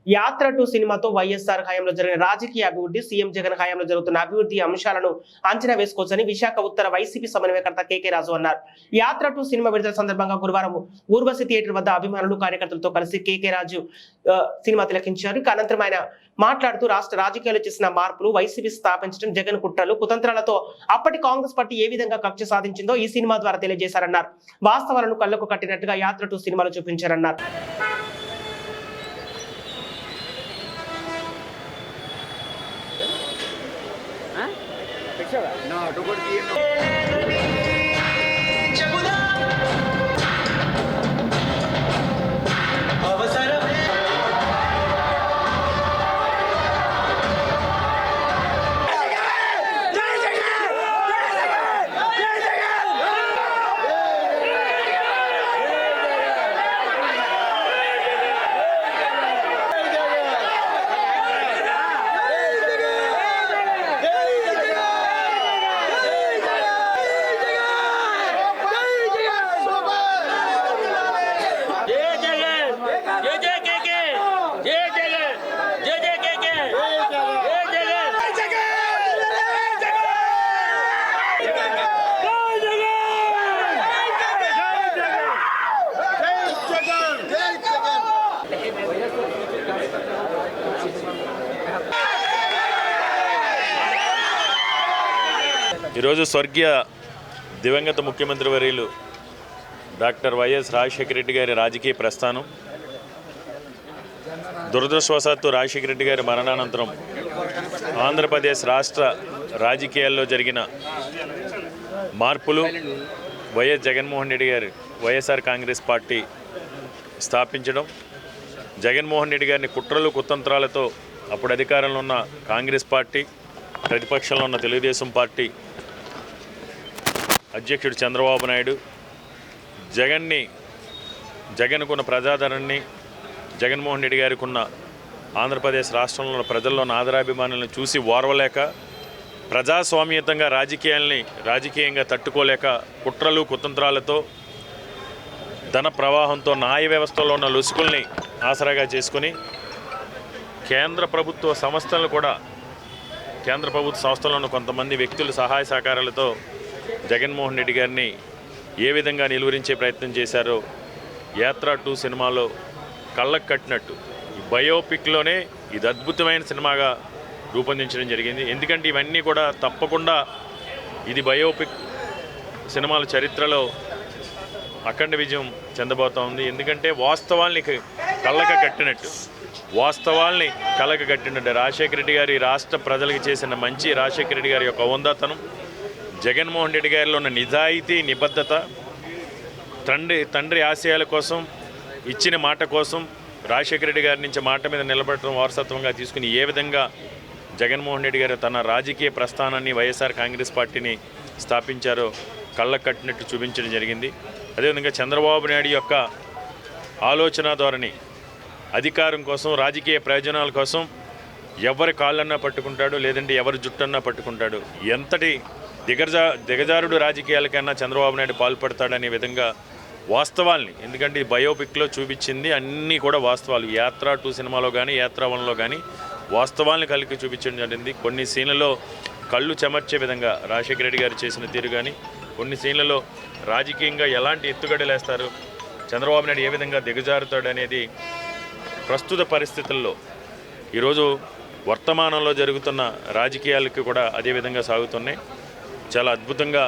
యాత్ర 2 సినిమాతో వైఎస్ఆర్ హయాంలో జరిగిన రాజకీయ అభివృద్ధి, సీఎం జగన్ హయాంలో జరుగుతున్న అభివృద్ధి అంశాలను అంచనా వేసుకోవచ్చని విశాఖ ఉత్తర వైసీపీ సమన్వయకర్త కేకే రాజు అన్నారు. యాత్ర 2 సినిమా విడుదల సందర్భంగా గురువారం ఊర్వశి థియేటర్ వద్ద అభిమానులు, కార్యకర్తలతో కలిసి కేకే రాజు సినిమా తిలకించారు. అనంతరం ఆయన మాట్లాడుతూ రాష్ట్ర రాజకీయాలు చేసిన మార్పులు, వైసీపీ స్థాపించడం, జగన్ కుట్రలు, కుతంత్రాలతో అప్పటి కాంగ్రెస్ పార్టీ ఏ విధంగా కక్ష సాధించిందో ఈ సినిమా ద్వారా తెలియజేశారన్నారు. వాస్తవాలను కళ్లకు కట్టినట్టుగా యాత్ర 2 సినిమాలో చూపించారన్నారు. No, tú por ti no. ఈరోజు స్వర్గీయ దివంగత ముఖ్యమంత్రి వర్యులు డాక్టర్ వైఎస్ రాజశేఖర రెడ్డి గారి రాజకీయ ప్రస్థానం, దురదృష్టవశాత్తు రాజశేఖర రెడ్డి గారి మరణానంతరం ఆంధ్రప్రదేశ్ రాష్ట్ర రాజకీయాల్లో జరిగిన మార్పులు, వైఎస్ జగన్మోహన్ రెడ్డి గారి వైఎస్ఆర్ కాంగ్రెస్ పార్టీ స్థాపించడం, జగన్మోహన్ రెడ్డి గారిని కుట్రలు కుతంత్రాలతో అప్పుడు అధికారంలో ఉన్న కాంగ్రెస్ పార్టీ, ప్రతిపక్షంలో ఉన్న తెలుగుదేశం పార్టీ అధ్యక్షుడు చంద్రబాబు నాయుడు జగన్కున్న ప్రజాదరణని, జగన్మోహన్ రెడ్డి గారికి ఉన్న ఆంధ్రప్రదేశ్ రాష్ట్రంలో ఉన్న ప్రజల్లో ఉన్న ఆదరాభిమానులను చూసి ఓర్వలేక, ప్రజాస్వామ్యతంగా రాజకీయంగా తట్టుకోలేక, కుట్రలు కుతంత్రాలతో, ధన ప్రవాహంతో, న్యాయ వ్యవస్థలో ఉన్న లొసుకుల్ని ఆసరాగా చేసుకుని కేంద్ర ప్రభుత్వ సంస్థల్లో ఉన్న కొంతమంది వ్యక్తుల సహాయ సహకారాలతో జగన్మోహన్ రెడ్డి గారిని ఏ విధంగా నిలువరించే ప్రయత్నం చేశారో యాత్ర 2 సినిమాలో కళ్ళకు కట్టినట్టు ఈ బయోపిక్లోనే ఇది అద్భుతమైన సినిమాగా రూపొందించడం జరిగింది. ఎందుకంటే ఇవన్నీ కూడా తప్పకుండా ఇది బయోపిక్ సినిమాల చరిత్రలో అఖండ విజయం చెందబోతా ఉంది. ఎందుకంటే వాస్తవాల్ని కళ్ళకు కట్టినట్టు రాజశేఖర రెడ్డి గారి రాష్ట్ర ప్రజలకు చేసిన మంచి, రాజశేఖర రెడ్డి గారి యొక్క ఔన్నతనం, జగన్మోహన్ రెడ్డి గారిలో ఉన్న నిజాయితీ, నిబద్ధత, తండ్రి ఆశయాల కోసం ఇచ్చిన మాట కోసం రాజశేఖర రెడ్డి గారి నుంచి మాట మీద నిలబడటం వారసత్వంగా తీసుకుని ఏ విధంగా జగన్మోహన్ రెడ్డి గారు తన రాజకీయ ప్రస్థానాన్ని, వైఎస్ఆర్ కాంగ్రెస్ పార్టీని స్థాపించారో కళ్ళకు కట్టినట్టు చూపించడం జరిగింది. అదేవిధంగా చంద్రబాబు నాయుడు యొక్క ఆలోచన ధోరణి, అధికారం కోసం, రాజకీయ ప్రయోజనాల కోసం ఎవరి కాళ్ళన్నా పట్టుకుంటాడు, లేదంటే ఎవరి జుట్టన్నా పట్టుకుంటాడు. ఎంతటి దిగజారుడు రాజకీయాలకైనా చంద్రబాబు నాయుడు పాల్పడతాడనే విధంగా వాస్తవాల్ని, ఎందుకంటే ఈ బయోపిక్లో చూపించింది అన్నీ కూడా వాస్తవాలు. యాత్ర 2 సినిమాలో కానీ, యాత్ర 1లో కానీ వాస్తవాల్ని కలిగి చూపించడం జరిగింది. కొన్ని సీన్లలో కళ్ళు చెమర్చే విధంగా రాజశేఖర రెడ్డి గారు చేసిన తీరు కానీ, కొన్ని సీన్లలో రాజకీయంగా ఎలాంటి ఎత్తుగడలేస్తారు, చంద్రబాబు నాయుడు ఏ విధంగా దిగజారుతాడు అనేది ప్రస్తుత పరిస్థితుల్లో ఈరోజు వర్తమానంలో జరుగుతున్న రాజకీయాలకి కూడా అదే విధంగా సాగుతున్నాయి. చాలా అద్భుతంగా